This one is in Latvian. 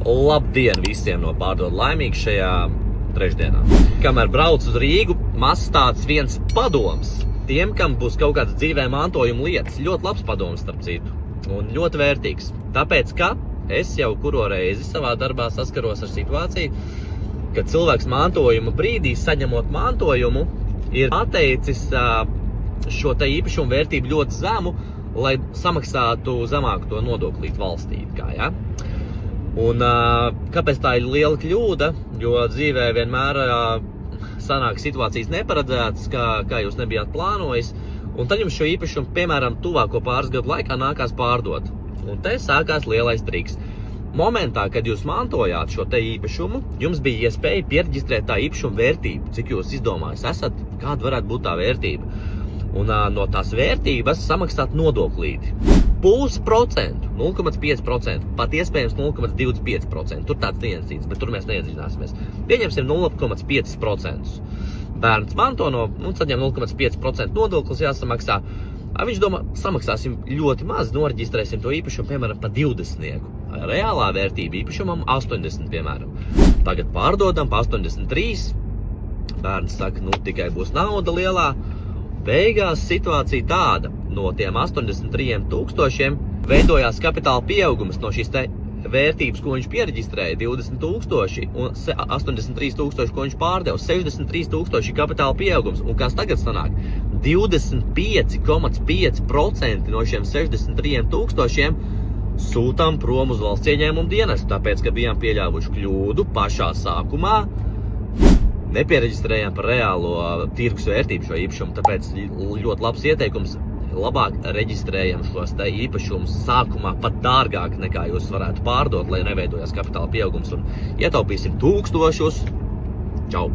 Labdien visiem no Pārdod laimīgi šajā trešdienā. Kamēr brauc uz Rīgu, mazs tāds viens padoms tiem, kam būs kaut kāds dzīvē mantojuma lietas. Ļoti labs padoms, starp citu, un ļoti vērtīgs. Tāpēc, ka es jau kuro reizi savā darbā saskaros ar situāciju, kad cilvēks mantojuma brīdī, saņemot mantojumu, ir atteicis šo te īpašumu vērtību ļoti zemu, lai samaksātu zemāku to nodoklīt valstī. Ja? Un kāpēc tā ir liela kļūda? Jo dzīvē vienmēr sanāk situācijas neparedzētas, kā jūs nebijāt plānojis, un tad jums šo īpašumu, piemēram, tuvāko pāris gadu laikā nākās pārdot. Un te sākās lielais triks. Momentā, kad jūs mantojāt šo te īpašumu, jums bija iespēja piereģistrēt tā īpašuma vērtību, cik jūs izdomājat esat, kāda varētu būt tā vērtība. Un no tās vērtības samaksāt nodoklīti. 0,5%, 0,5%, pat iespējams 0,25%. Tur tāds neiecīts, bet tur mēs neiedziļināsimies. Pieņemsim 0,5%. Bērns manto saņem 0,5% nodoklis jāsamaksā. Viņš domā, samaksāsim ļoti maz, noreģistrēsim to īpašumu, piemēram, pa 20. Reālā vērtība īpašumam 80, piemēram. Tagad pārdodam pa 83. Bērns saka, tikai būs nauda lielā. Beigās situācija tāda, no tiem 83 000 veidojās kapitāla pieaugums no šīs te vērtības, ko viņš piereģistrēja, 20 000 un 83 000, ko viņš pārdeva, 63 000 kapitāla pieaugums. Un kas tagad sanāk? 25,5% no šiem 63 000 sūtām prom uz valsts ieņēmumu dienestu, tāpēc, ka bijām pieļāvuši kļūdu pašā sākumā, nepiereģistrējām par reālo tirgus vērtību šo īpašumu, tāpēc ļoti labs ieteikums, labāk reģistrējam šos te īpašumus sākumā pat dārgāk nekā jūs varētu pārdot, lai neveidojās kapitāla pieaugums un ietaupīsim tūkstošus. Čau!